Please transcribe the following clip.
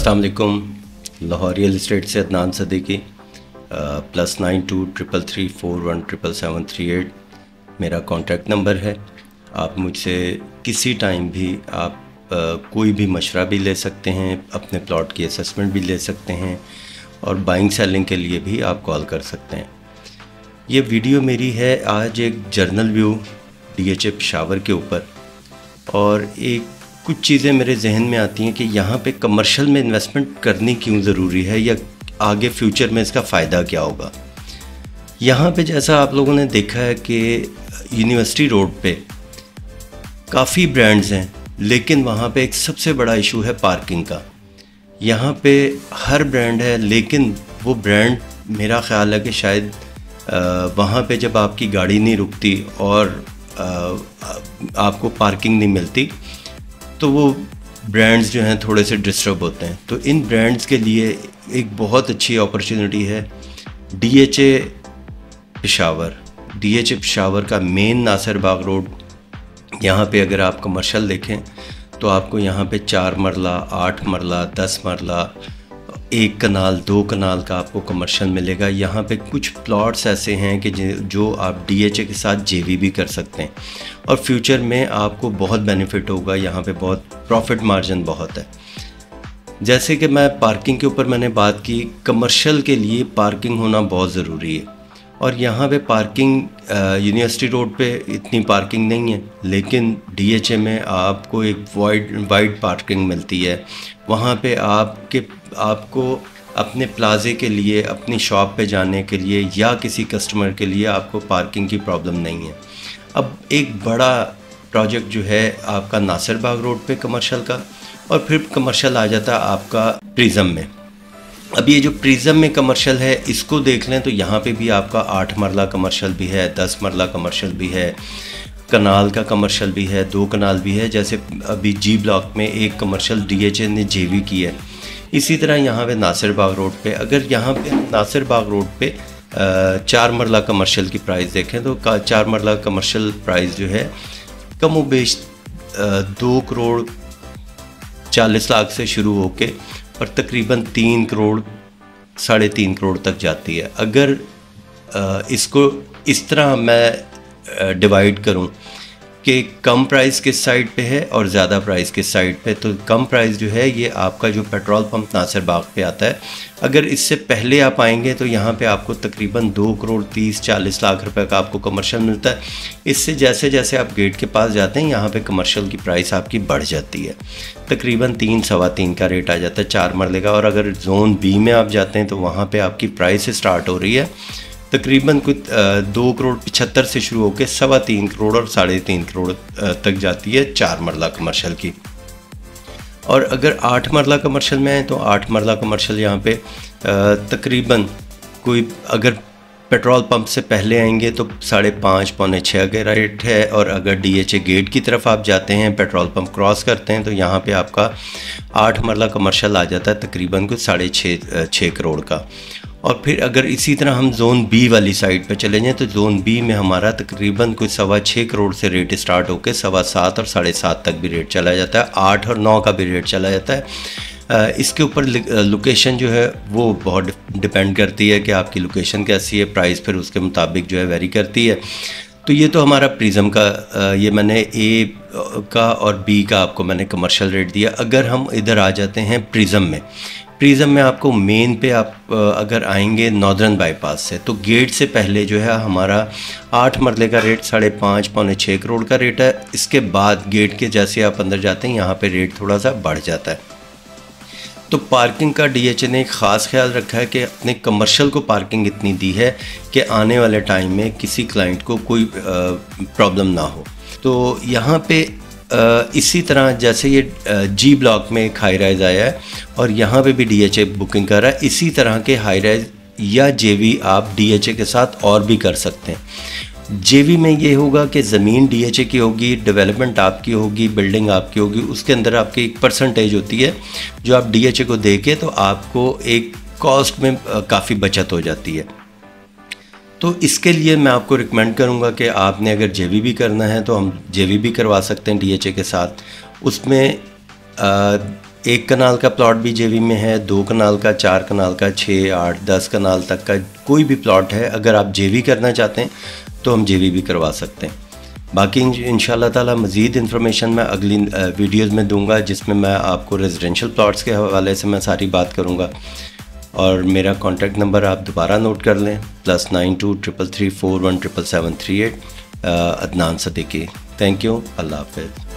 अस्सलाम वालेकुम। Lahore real estate से अदनान सदीकी। +923334177738 मेरा कॉन्टैक्ट नंबर है। आप मुझसे किसी टाइम भी आप कोई भी मशवरा भी ले सकते हैं, अपने प्लॉट की असेसमेंट भी ले सकते हैं और बाइंग सेलिंग के लिए भी आप कॉल कर सकते हैं। ये वीडियो मेरी है आज एक जर्नल व्यू DHA पेशावर के ऊपर, और एक कुछ चीज़ें मेरे जहन में आती हैं कि यहाँ पे कमर्शियल में इन्वेस्टमेंट करनी क्यों ज़रूरी है या आगे फ्यूचर में इसका फ़ायदा क्या होगा। यहाँ पे जैसा आप लोगों ने देखा है कि यूनिवर्सिटी रोड पे काफ़ी ब्रांड्स हैं, लेकिन वहाँ पे एक सबसे बड़ा इशू है पार्किंग का। यहाँ पे हर ब्रांड है, लेकिन वो ब्रांड मेरा ख़्याल है कि शायद वहाँ पे जब आपकी गाड़ी नहीं रुकती और आपको पार्किंग नहीं मिलती तो वो ब्रांड्स जो हैं थोड़े से डिस्टर्ब होते हैं। तो इन ब्रांड्स के लिए एक बहुत अच्छी अपॉर्चुनिटी है DHA पेशावर। DHA पेशावर का मेन नासिर बाग रोड, यहाँ पे अगर आप कमर्शियल देखें तो आपको यहाँ पे 4 मरला, 8 मरला, 10 मरला, 1 कनाल, 2 कनाल का आपको कमर्शियल मिलेगा। यहाँ पे कुछ प्लॉट्स ऐसे हैं कि जो आप DHA के साथ JV भी कर सकते हैं और फ्यूचर में आपको बहुत बेनिफिट होगा। यहाँ पे बहुत प्रॉफिट मार्जिन बहुत है। जैसे कि मैं पार्किंग के ऊपर मैंने बात की, कमर्शियल के लिए पार्किंग होना बहुत ज़रूरी है और यहाँ पे पार्किंग यूनिवर्सिटी रोड पे इतनी पार्किंग नहीं है, लेकिन DHA में आपको एक वाइड पार्किंग मिलती है। वहाँ पे आपको अपने प्लाजे के लिए, अपनी शॉप पे जाने के लिए या किसी कस्टमर के लिए आपको पार्किंग की प्रॉब्लम नहीं है। अब एक बड़ा प्रोजेक्ट जो है आपका नासिर बाग रोड पे कमर्शियल का, और फिर कमर्शियल आ जाता है आपका प्रिज्म में। अब ये जो प्रिज्म में कमर्शियल है इसको देख लें तो यहाँ पे भी आपका 8 मरला कमर्शियल भी है, 10 मरला कमर्शियल भी है, कनाल का कमर्शियल भी है, 2 कनाल भी है। जैसे अभी G ब्लॉक में एक कमर्शियल DHA ने JV की है। इसी तरह यहाँ पे नासिर बाग रोड पे, अगर यहाँ पे नासिर बाग रोड पे 4 मरला कमर्शियल की प्राइस देखें तो 4 मरला कमर्शियल प्राइस जो है कम व बेश 2 करोड़ 40 लाख से शुरू होके और तकरीबन 3 करोड़ 3.5 करोड़ तक जाती है। अगर इसको इस तरह मैं डिवाइड करूं कि कम प्राइस किस साइड पे है और ज़्यादा प्राइस किस साइड पे, तो कम प्राइस जो है ये आपका जो पेट्रोल पंप नासिर बाग पे आता है। अगर इससे पहले आप आएंगे तो यहाँ पे आपको तकरीबन 2 करोड़ 30-40 लाख रुपए का आपको कमर्शियल मिलता है। इससे जैसे जैसे आप गेट के पास जाते हैं यहाँ पे कमर्शियल की प्राइस आपकी बढ़ जाती है, तकरीबन 3-3.25 का रेट आ जाता है 4 मरले का। और अगर जोन B में आप जाते हैं तो वहाँ पर आपकी प्राइस स्टार्ट हो रही है तकरीबन कुछ 2 करोड़ 75 से शुरू होकर 3.25 करोड़ और 3.5 करोड़ तक जाती है 4 मरला कमर्शियल की। और अगर 8 मरला कमर्शियल में है तो 8 मरला कमर्शियल यहाँ पे तकरीबन कोई अगर पेट्रोल पंप से पहले आएंगे तो 5.5 पौने 6 का रेट है, और अगर DHA गेट की तरफ आप जाते हैं, पेट्रोल पंप क्रॉस करते हैं तो यहाँ पे आपका 8 मरला कमर्शियल आ जाता है तकरीबन कुछ 6.5 करोड़ का। और फिर अगर इसी तरह हम जोन B वाली साइड पे चले जाएँ तो जोन B में हमारा तकरीबन कुछ 6.25 करोड़ से रेट स्टार्ट होकर 7.25 और 7.5 तक भी रेट चला जाता है, 8 और 9 का भी रेट चला जाता है। इसके ऊपर लोकेशन जो है वो बहुत डिपेंड करती है कि आपकी लोकेशन कैसी है, प्राइस फिर उसके मुताबिक जो है वेरी करती है। तो ये तो हमारा प्रिज्म का, ये मैंने A का और B का आपको मैंने कमर्शियल रेट दिया। अगर हम इधर आ जाते हैं प्रिज्म में आपको मेन पे आप अगर आएंगे नॉर्दर्न बाईपास से तो गेट से पहले जो है हमारा 8 मरले का रेट 5.5 पौने 6 करोड़ का रेट है। इसके बाद गेट के जैसे आप अंदर जाते हैं यहाँ पे रेट थोड़ा सा बढ़ जाता है। तो पार्किंग का DHA ने एक ख़ास ख्याल रखा है कि अपने कमर्शियल को पार्किंग इतनी दी है कि आने वाले टाइम में किसी क्लाइंट को कोई प्रॉब्लम ना हो। तो यहाँ पे इसी तरह जैसे ये G ब्लॉक में एक हाई राइज आया है और यहाँ पे भी DHA बुकिंग कर रहा है, इसी तरह के हाई राइज या JV आप DHA के साथ और भी कर सकते हैं। JV में ये होगा कि ज़मीन DHA की होगी, डेवलपमेंट आपकी होगी, बिल्डिंग आपकी होगी, उसके अंदर आपकी एक परसेंटेज होती है जो आप DHA को दे के तो आपको एक कॉस्ट में काफ़ी बचत हो जाती है। तो इसके लिए मैं आपको रिकमेंड करूंगा कि आपने अगर JV भी करना है तो हम JV भी करवा सकते हैं DHA के साथ। उसमें 1 कनाल का प्लॉट भी जेवी में है, 2 कनाल का, 4 कनाल का, 6, 8, 10 कनाल तक का कोई भी प्लॉट है। अगर आप जेवी करना चाहते हैं तो हम जेवी भी करवा सकते हैं। बाकी इंशाल्लाह ताला मज़ीद इन्फॉर्मेशन मैं अगली वीडियोज़ में दूंगा, जिसमें मैं आपको रेजिडेंशियल प्लॉट्स के हवाले से मैं सारी बात करूंगा। और मेरा कॉन्टैक्ट नंबर आप दोबारा नोट कर लें, +92 333 41 77738। अदनान सदीकी। Thank you. अल्लाह हाफ़िज़।